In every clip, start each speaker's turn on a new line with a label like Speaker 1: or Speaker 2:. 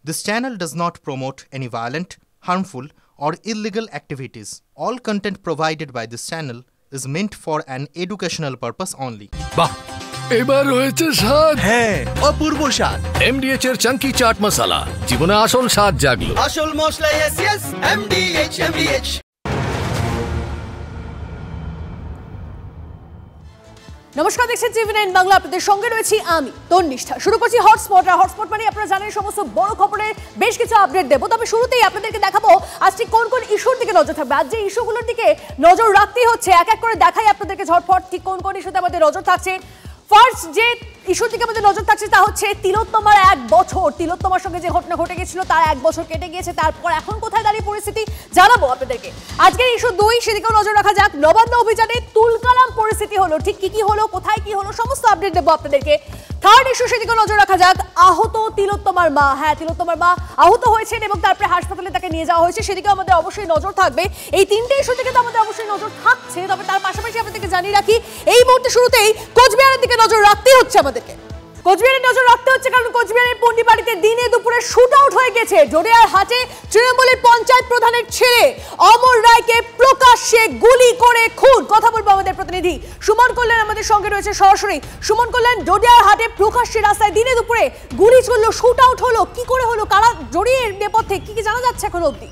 Speaker 1: This channel does not promote any violent, harmful, or illegal activities. All content provided by this channel is meant for an educational purpose only.
Speaker 2: বাহ, এবার হয়েছে স্বাদ।
Speaker 3: হ্যাঁ, অপূর্ব স্বাদ।
Speaker 2: MDH এর চাঙ্কি চাট মশলা, জীবনে আসল স্বাদ জাগলো।
Speaker 3: আসল মশলা yes MDH।
Speaker 4: নমস্কার, দেখছেন টিভি9 বাংলা, আপনাদের সঙ্গে রয়েছি আমি তন্নিষ্ঠা। শুরু করছি হটস্পট। আর হটস্পট মানে আপনারা জানেন সমস্ত বড় খবরের বেশ কিছু আপডেট দেবো। তবে শুরুতেই আপনাদেরকে দেখাবো আজ ঠিক কোন কোন ইস্যুর দিকে নজর থাকবে। আজ যে ইস্যুগুলোর দিকে নজর রাখতেই হচ্ছে, এক এক করে দেখাই আপনাদেরকে ঝটফট ঠিক কোন কোন ইস্যুতে আমাদের নজর থাকছে। ফার্স্ট যে ইস্যুর দিকে আমাদের নজর থাকছে তা হচ্ছে তিলোত্তমার 1 বছর। তিলোত্তমার সঙ্গে যে ঘটনা ঘটে গেছিল তার 1 বছর কেটে গিয়েছে। তারপর এখন কোথায় দাঁড়িয়ে পরিস্থিতি জানাবো আপনাদেরকে। আজকের ইস্যু 2, সেদিকেও নজর রাখা যাক। নবান্ন অভিযানে তুলকালাম পরিস্থিতি হলো, ঠিক কি হলো, কোথায় কি হলো, সমস্ত আপডেট দেবো আপনাদেরকে। থার্ড ইস্যু, সেদিকেও নজর রাখা যাক। আহত তিলোত্তমার মা, হ্যাঁ তিলোত্তমার মা আহত হয়েছেন এবং তারপরে হাসপাতালে তাকে নিয়ে যাওয়া হয়েছে, সেদিকেও আমাদের অবশ্যই নজর থাকবে। এই তিনটে ইস্যু থেকে তো আমাদের অবশ্যই নজর থাকছে। তবে তার পাশাপাশি আপনাদেরকে জানিয়ে রাখি, এই মুহূর্তে শুরুতেই কোচবিহারের দিকে নজর রাখতেই হচ্ছে আমাদেরকে। কোচবিহারের নজর রাখতে হচ্ছে কারণ কোচবিহারের পন্ডিবাড়িতে দিনে দুপুরে শুট আউট হয়ে গেছে। জোড়িয়ার হাটে তৃণমূলের পঞ্চায়েত প্রধানের ছেলে অমর রায়কে প্রকাশ্যে গুলি করে খুন। কথা বলবো আমাদের প্রতিনিধি সুমন কল্যাণ আমাদের সঙ্গে রয়েছে সরাসরি। সুমন কল্যাণ, জোড়িয়ার হাটে প্রকাশ্যে রাস্তায় দিনে দুপুরে গুলি চললো, শুট আউট হলো, কি করে হলো, কারা জড়িয়ে এর নেপথ্যে, কি কি জানা যাচ্ছে এখন অবধি?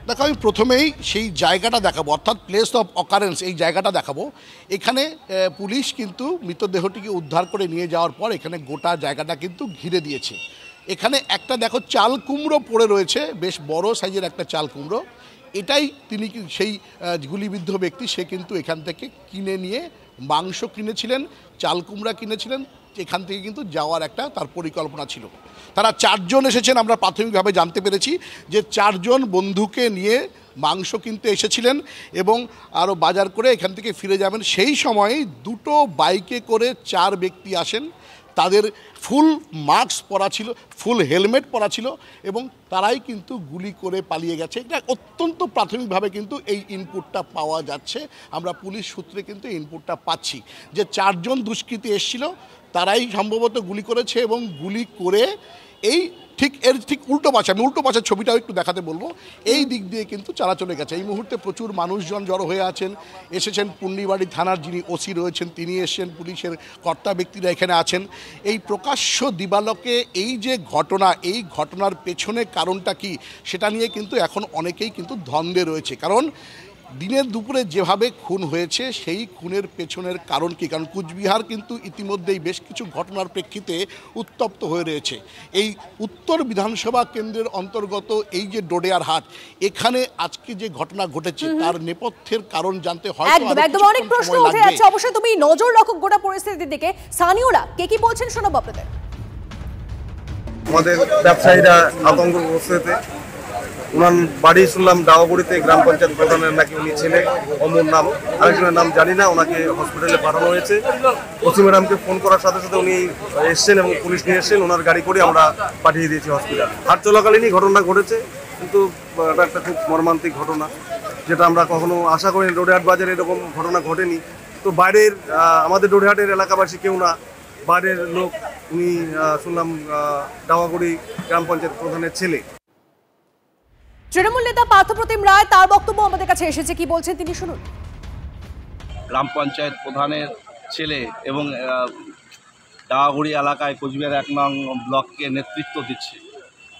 Speaker 5: দেখো, আমি প্রথমেই সেই জায়গাটা দেখাবো, অর্থাৎ প্লেস অফ অকারেন্স, এই জায়গাটা দেখাবো। এখানে পুলিশ কিন্তু মৃতদেহটিকে উদ্ধার করে নিয়ে যাওয়ার পর এখানে গোটা জায়গাটা কিন্তু ঘিরে দিয়েছে। এখানে একটা দেখো চাল কুমড়ো পড়ে রয়েছে, বেশ বড় সাইজের একটা চাল কুমড়ো। এটাই তিনি সেই গুলিবিদ্ধ ব্যক্তি, সে কিন্তু এখান থেকে কিনে নিয়ে মাংস কিনেছিলেন, চাল কুমড়া কিনেছিলেন, এখান থেকে কিন্তু যাওয়ার একটা তার পরিকল্পনা ছিল। তারা 4 জন এসেছেন, আমরা প্রাথমিকভাবে জানতে পেরেছি যে 4 জন বন্ধুকে নিয়ে মাংস কিনতে এসেছিলেন এবং আরও বাজার করে এখান থেকে ফিরে যাবেন। সেই সময় 2টো বাইকে করে 4 ব্যক্তি আসেন, তাদের ফুল মাস্ক পরা ছিল, ফুল হেলমেট পরা ছিল এবং তারাই কিন্তু গুলি করে পালিয়ে গেছে। এটা অত্যন্ত প্রাথমিকভাবে কিন্তু এই ইনপুটটা পাওয়া যাচ্ছে, আমরা পুলিশ সূত্রে কিন্তু ইনপুটটা পাচ্ছি যে 4 জন দুষ্কৃতী এসেছিল, তারাই সম্ভবত গুলি করেছে এবং গুলি করে এই ঠিক উল্টো পাশে, আমি উল্টো পাশের ছবিটাও একটু দেখাতে বলবো, এই দিক দিয়ে কিন্তু চালা চলে গেছে। এই মুহূর্তে প্রচুর মানুষজন জড়ো হয়ে এসেছেন পুন্ডিবাড়ি থানার যিনি ওসি রয়েছেন তিনি এসেছেন, পুলিশের কর্তা ব্যক্তিরা এখানে আছেন। এই প্রকাশ্য দিবালোকে এই যে ঘটনা, এই ঘটনার পেছনে কারণটা কি সেটা নিয়ে কিন্তু এখন অনেকেই কিন্তু দ্বন্দ্বে রয়েছে। কারণ দিনের দুপুরে যেভাবে খুন হয়েছে সেই খুনের পেছনের কারণ কী? কারণ কুচবিহার কিন্তু ইতিমধ্যেই বেশ কিছু ঘটনার প্রেক্ষিতে উত্তপ্ত হয়ে রয়েছে। এই উত্তর বিধানসভা কেন্দ্রের অন্তর্গত এই যে ডোডেয়ার হাট, এখানে আজকে যে ঘটনা ঘটেছে তার নেপথ্যের কারণ জানতে হয়
Speaker 4: একদম অনেক প্রশ্ন উঠে যাচ্ছে। অবশ্যই তুমি নজর রাখো গোটা পরিস্থিতির দিকে। স্থানীয়রা কে কি বলছেন শোনাবো আপনাদের।
Speaker 6: আমাদের ব্যবসায়ীরা আতঙ্কগ্রস্ত, ওনার বাড়ি শুনলাম ডাওয়াগুড়িতে, গ্রাম পঞ্চায়েত প্রধানের নাকি উনি ছেলে, অমর নাম, আরেকজনের নাম জানি না। ওনাকে হসপিটালে পাঠানো হয়েছে। ওসি ম্যাডামকে ফোন করার সাথে সাথে উনি এসছেন এবং পুলিশ নিয়ে এসছেন, ওনার গাড়ি করে আমরা পাঠিয়ে দিয়েছি হসপিটাল। হাট চলাকালীনই ঘটনা ঘটেছে, কিন্তু এটা একটা খুব মর্মান্তিক ঘটনা, যেটা আমরা কখনো আশা করিনি। ডোডেহাট বাজারে এরকম ঘটনা ঘটেনি। তো বাইরের আমাদের ডোডেহাটের এলাকাবাসী কেউ না, বাইরের লোক। উনি শুনলাম ডাওয়াগুড়ি গ্রাম পঞ্চায়েত প্রধানের ছেলে।
Speaker 4: তৃণমূল নেতা পার্থপ্রতিম রায়, তার বক্তব্য আমাদের কাছে এসেছে, কি বলছেন তিনি শুনুন।
Speaker 7: গ্রাম পঞ্চায়েত প্রধানের ছেলে এবং ডাওয়াগুড়ি এলাকায় কোচবিহার 1 নং ব্লককে নেতৃত্ব দিচ্ছে,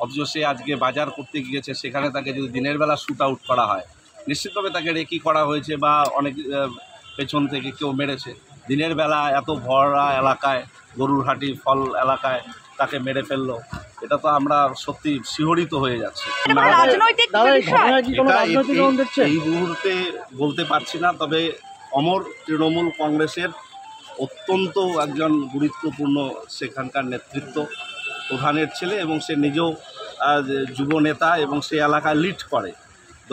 Speaker 7: অথচ সে আজকে বাজার করতে গিয়েছে। সেখানে তাকে যদি দিনের বেলা শ্যুট আউট করা হয়, নিশ্চিতভাবে তাকে রেকি করা হয়েছে বা অনেক পেছন থেকে কেউ মেরেছে। দিনের বেলা এত ভরা এলাকায়, গরুর হাটি ফল এলাকায় তাকে মেরে ফেললো, এটা তো আমরা সত্যি শিহরিত হয়ে যাচ্ছি। এই মুহূর্তে বলতে পারছি না, তবে অমর তৃণমূল কংগ্রেসের অত্যন্ত একজন গুরুত্বপূর্ণ সেখানকার নেতৃত্ব প্রধানের ছেলে এবং সে নিজেও যুব নেতা এবং সে এলাকায় লিড করে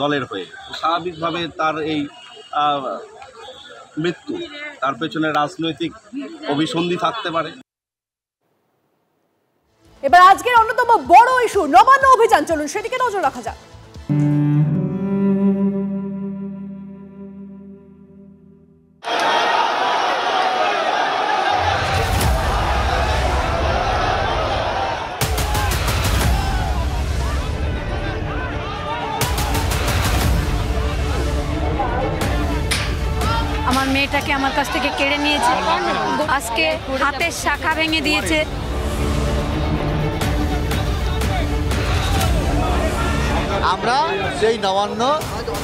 Speaker 7: দলের হয়ে। স্বাভাবিকভাবে তার এই মৃত্যু, তার পেছনে রাজনৈতিক অভিসন্ধি থাকতে পারে।
Speaker 4: এবার আজকের অন্যতম বড় ইস্যু নবান্ন অভিযান, চলুন সেদিকে নজর রাখা যাক।
Speaker 8: আমার কাছ থেকে কেড়ে নিয়েছে, আজকে হাতের শাখা ভেঙে দিয়েছে।
Speaker 9: আমরা সেই নবান্ন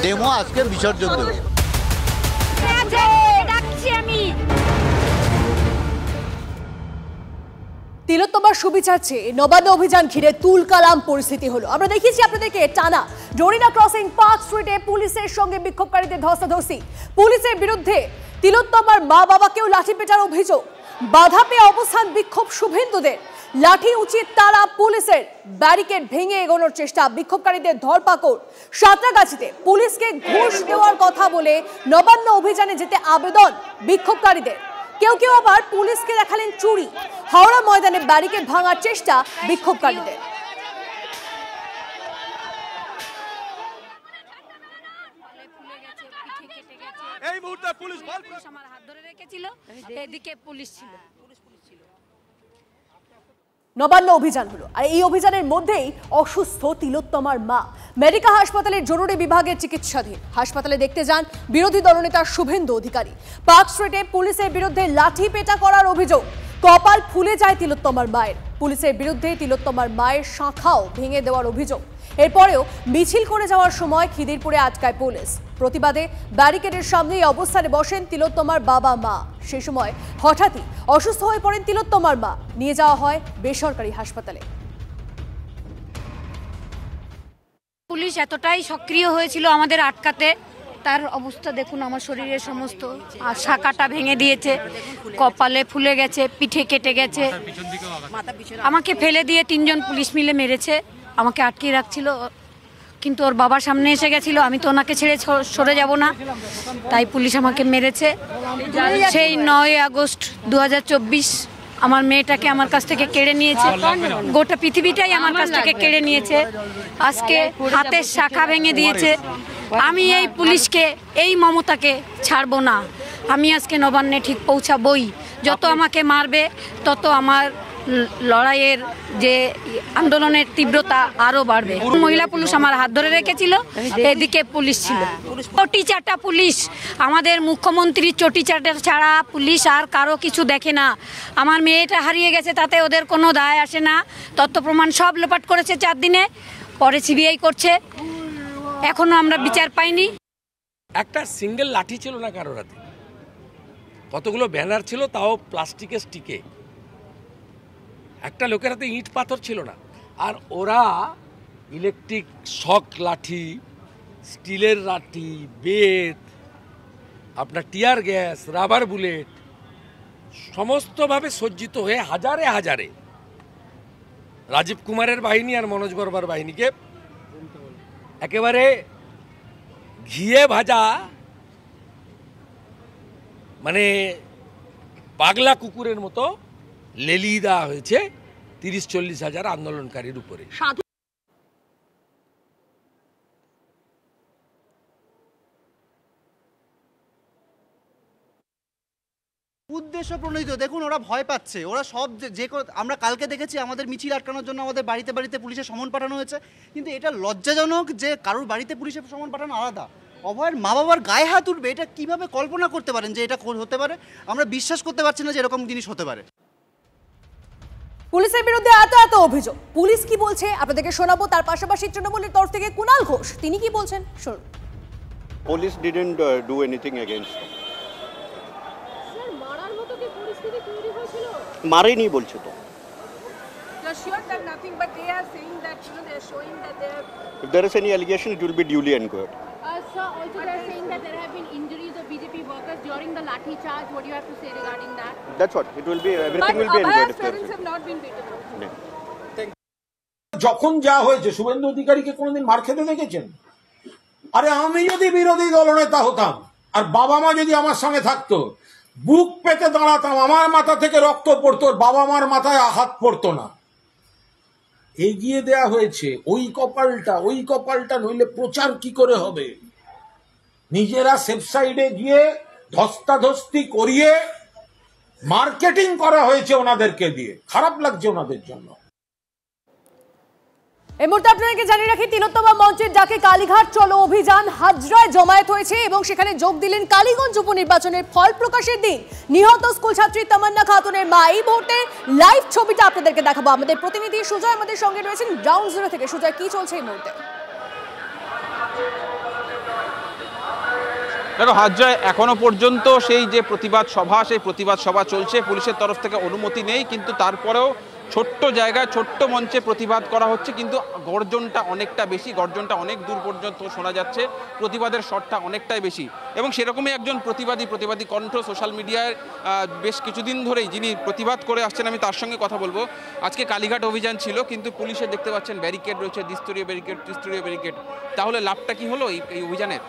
Speaker 9: ডেমো আজকে বিসর্জন দেব।
Speaker 4: তিলোত্তমার সুবিচার চেয়ে নবান্ন অভিযান ঘিরে তুলকালাম পরিস্থিতি হলো। আমরা দেখিয়েছি আপনাদেরকে টানা জরিনা ক্রসিং পার্ক স্ট্রিটে পুলিশের সঙ্গে বিক্ষোভকারীদের ধস্তাধস্তি। পুলিশের বিরুদ্ধে তিলোত্তমার মা বাবাকেও লাঠি পেটার অভিযোগ। বাধা পেয়ে অবস্থান বিক্ষোভ শুভেন্দুদের, লাঠি উচিত তারা পুলিশের, ব্যারিকেড ভেঙে এগোনোর চেষ্টা, বিক্ষোভকারীদের ধরপাকড়। সাঁতরাগাছিতে পুলিশকে ঘুষ দেওয়ার কথা বলে নবান্ন অভিযানে যেতে আবেদন বিক্ষোভকারীদের। কেউ কেউ আবার পুলিশকে দেখালেন চুরি। হাওড়া ময়দানে ব্যারিকেড ভাঙার চেষ্টা বিক্ষোভকারীদের।
Speaker 3: এই মুহূর্তে পুলিশ
Speaker 8: আমার হাত ধরে রেখেছিল, এদিকে পুলিশ ছিল।
Speaker 4: নবান্ন অভিযান হলো, আর এই অভিযানের মধ্যেই অসুস্থ তিলোত্তমার মা মেডিকা হাসপাতালের জরুরি বিভাগের চিকিৎসাধীন। হাসপাতালে দেখতে যান বিরোধী দলনেতা শুভেন্দু অধিকারী। পার্ক স্ট্রিটে পুলিশের বিরুদ্ধে লাঠি পেটা করার অভিযোগ। কপাল ফুলে যায় তিলোত্তমার মায়ের। পুলিশের বিরুদ্ধে তিলোত্তমার মায়ের শাখাও ভেঙে দেওয়ার অভিযোগ। এরপরেও মিছিল করে যাওয়ার সময় খিদিরপুরে আটকায় পুলিশ। প্রতিবাদে ব্যারিকেডের সামনেই অবস্থানে বসেন তিলোত্তমার বাবা মা। সে সময় হঠাৎই অসুস্থ হয়ে পড়েন তিলোত্তমার মা। নিয়ে যাওয়া হয় বেসরকারি হাসপাতালে।
Speaker 8: পুলিশ এতটাই সক্রিয় হয়েছিল আমাদের আটকাতে, তার অবস্থা দেখুন। আমার শরীরের সমস্ত শাখাটা ভেঙে দিয়েছে, কপালে ফুলে গেছে, পিঠে কেটে গেছে। আমাকে ফেলে দিয়ে 3 জন পুলিশ মিলে মেরেছে। আমাকে আটকে রাখছিল, কিন্তু ওর বাবার সামনে এসে গেছিল। আমি তো ওনাকে ছেড়ে সরে যাব না, তাই পুলিশ আমাকে মেরেছে। সেই 9 আগস্ট 2024 আমার মেয়েটাকে আমার কাছ থেকে কেড়ে নিয়েছে। গোটা পৃথিবীটাই আমার কাছ থেকে কেড়ে নিয়েছে। আজকে হাতের শাখা ভেঙে দিয়েছে। আমি এই পুলিশকে, এই মমতাকে ছাড়বো না। আমি আজকে নবান্নে ঠিক পৌঁছাবই। যত আমাকে মারবে তত আমার লড়াইয়ের যে আন্দোলনের তীব্রতা আরো বাড়বে। মহিলা পুলিশ আমার হাত ধরে রেখেছিল, এদিকে পুলিশ ছিল। চটি চাটা পুলিশ, আমাদের মুখ্যমন্ত্রী চটি চাটা ছাড়া পুলিশ আর কারো কিছু দেখে না। আমার মেয়েটা হারিয়ে গেছে, তাতে ওদের কোনো দায় আসে না। তথ্য প্রমাণ সব লোপাট করেছে 4 দিনে, পরে সিবিআই করছে। এখনো আমরা বিচার পাইনি।
Speaker 10: একটা সিঙ্গেল লাঠি ছিল না কারোর হাতে, কতগুলো ব্যানার ছিল, তাও প্লাস্টিকের স্টিকে। একটা লোকের হাতে ইট পাথর ছিল না। আর ওরা ইলেকট্রিক শক লাঠি, স্টিলের লাঠি, বেত, আপনার টিয়ার গ্যাস, রাবার বুলেট, সমস্তভাবে সজ্জিত হয়ে হাজারে হাজারে রাজীব কুমারের বাহিনী আর মনোজ বর্মার বাহিনীকে একেবারে ঘিয়ে ভাজা, মানে পাগলা কুকুরের মতো লেলিয়ে দেওয়া হয়েছে 30-40 হাজার আন্দোলনকারীর উপরে।
Speaker 11: উদ্দেশ্য প্রণোদিত। দেখুন, ওরা ভয় পাচ্ছে। ওরা সব যে আমরা কালকে দেখেছি আমাদের মিছিল আটকানোর জন্য আমাদের বাড়িতে বাড়িতে পুলিশের সমন পাঠানো হয়েছে। কিন্তু এটা লজ্জাজনক যে কারোর বাড়িতে পুলিশের সমন পাঠানো আলাদা, অভয়ের মা বাবার গায়ে হাত উঠবে। এটা কিভাবে কল্পনা করতে পারেন যে এটা হতে পারে? আমরা বিশ্বাস করতে পারছি না যে এরকম জিনিস হতে পারে।
Speaker 4: পুলিশের বিরুদ্ধে এত অভিযোগ, পুলিশ কি বলছে আপনাদেরকে শোনাবো। তার পাশাপাশি তৃণমূলের তরফ থেকে কুণাল ঘোষ তিনি কি বলছেন শুনুন।
Speaker 12: Police didn't do anything against. মারেনি বলছে তো। If there is any allegation, it will be duly inquired.
Speaker 13: Sir, also they are saying that there have been injuries of BJP workers during the lathi charge. What do you have to say regarding that?
Speaker 12: That's what. It will be, everything will be inquired.
Speaker 13: But parents have not been beaten up.
Speaker 14: যখন যা হয়েছে, শুভেন্দু অধিকারীকে কোনোদিন মার খেতে দেখেছেন? আরে আমি যদি বিরোধী দলনেতা হতাম আর বাবা মা যদি আমার সঙ্গে থাকতো, বুক পেতে দাঁড়াতাম, আমার মাথা থেকে রক্ত পড়তো, বাবা মার মাথায় হাত পড়তো না। এগিয়ে দেয়া হয়েছে ওই কপালটা, নইলে প্রচার কি করে হবে? নিজেরা সেফ সাইডে গিয়ে ধস্তাধস্তি করিয়ে মার্কেটিং করা হয়েছে ওনাদেরকে দিয়ে। খারাপ লাগছে ওনাদের জন্য।
Speaker 4: এই মুহূর্তে আপনাদেরকে জানিয়ে রাখি, তিলোত্তমা মঞ্চের ডাকে কালীঘাট চলো অভিযান হাজরায় জমায়েত হয়েছে এবং সেখানে যোগ দিলেন কালীগঞ্জ উপনির্বাচনের ফল প্রকাশের দিন নিহত স্কুল ছাত্রী তামান্না খাতুনের মা। এই মুহূর্তে লাইভ ছবিটা আপনাদেরকে দেখাবো। আমাদের প্রতিনিধি সুজয় আমাদের সঙ্গে রয়েছেন গ্রাউন্ড জিরো থেকে। সুজয়, কি চলছে এই মুহূর্তে?
Speaker 15: দেখো হাজরায় এখনো পর্যন্ত সেই যে প্রতিবাদ সভা, সেই প্রতিবাদ সভা চলছে। পুলিশের তরফ থেকে অনুমতি নেই, কিন্তু তারপরেও ছোট্ট জায়গায় ছোট্ট মঞ্চে প্রতিবাদ করা হচ্ছে, কিন্তু গর্জনটা অনেকটা বেশি, গর্জনটা অনেক দূর পর্যন্ত শোনা যাচ্ছে, প্রতিবাদের শটটা অনেকটাই বেশি। এবং সেরকমই একজন প্রতিবাদী কণ্ঠ সোশ্যাল মিডিয়ায় বেশ কিছুদিন ধরেই যিনি প্রতিবাদ করে আসছেন, আমি তার সঙ্গে কথা বলবো। আজকে কালীঘাট অভিযান ছিল, কিন্তু পুলিশের দেখতে পাচ্ছেন ব্যারিকেড রয়েছে, দ্বিস্তরীয় ব্যারিকেড, ত্রিস্তরীয় ব্যারিকেড। তাহলে লাভটা কি হলো এই অভিযানের?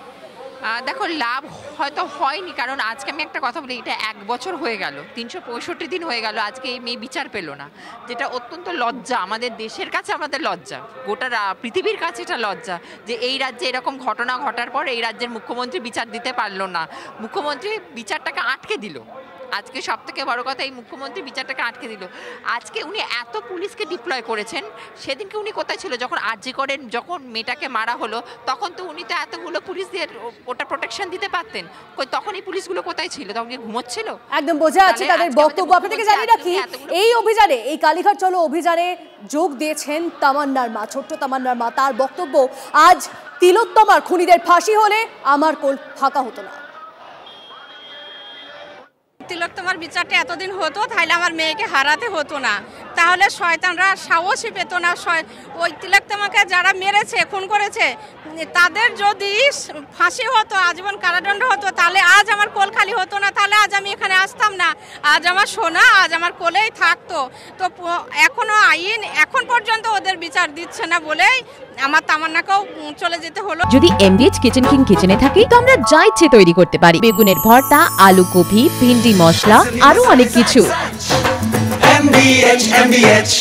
Speaker 16: দেখো, লাভ হয়তো হয়নি, কারণ আজকে আমি একটা কথা বলি, এটা 1 বছর হয়ে গেল, 365 দিন হয়ে গেল, আজকে এই মেয়ে বিচার পেল না, যেটা অত্যন্ত লজ্জা। আমাদের দেশের কাছে আমাদের লজ্জা, গোটা পৃথিবীর কাছে এটা লজ্জা যে এই রাজ্যে এরকম ঘটনা ঘটার পর এই রাজ্যের মুখ্যমন্ত্রী বিচার দিতে পারলো না, মুখ্যমন্ত্রী বিচারটাকে আটকে দিল। আজকে সব থেকে বড় কথা, এই মুখ্যমন্ত্রী বিচারটাকে আটকে দিল। আজকে উনি এত পুলিশকে ডিপ্লয় করেছেন, সেদিনকে উনি কোথায় ছিল? যখন আরজি করেন, যখন মেয়েটাকে মারা হলো, তখন তো উনি তো এতগুলো পুলিশ দিয়ে ওটা প্রোটেকশন দিতে পারতেন। তখন এই পুলিশগুলো কোথায় ছিল? তখন কি ঘুমোচ্ছিল?
Speaker 4: একদম বোঝা যাচ্ছে তাদের বক্তব্য। আপনাদেরকে জানিয়ে রাখি, এই অভিযানে, এই কালীঘাট চলো অভিযানে যোগ দিয়েছেন তামান্নার মা, ছোট্ট তামান্নার মা। তার বক্তব্য, আজ তিলোত্তমার খুনিদের ফাঁসি হলে আমার কোল ফাঁকা হতো না।
Speaker 17: তিলোত্তমার বিচারটা এতদিন হতো, তাহলে আমার মেয়েকে হারাতে হতো না, তাহলে শয়তানরা সাহসই পেত না। ওই তিলোত্তমাকে যারা মেরেছে, খুন করেছে, তাদের যদি ফাঁসি হতো, আজীবন কারাদণ্ড হতো, তাহলে আজ আমার কোল খালি হতো না, তাহলে আজ আমি এখানে আসতাম না, আজ আমার সোনা আজ আমার কোলেই থাকতো। তো এখনো আইন এখন পর্যন্ত ওদের বিচার দিচ্ছে না বলেই আমার তামান্নাকেও চলে যেতে হলো।
Speaker 18: যদি এমবিএচ কিচেন কিং কিচেনে থাকি, তো আমরা যা ইচ্ছে তৈরি করতে পারি। বেগুনের ভর্তা, আলু কপি, ভিন্ডি মশলা, আরো অনেক কিছু।
Speaker 19: MBH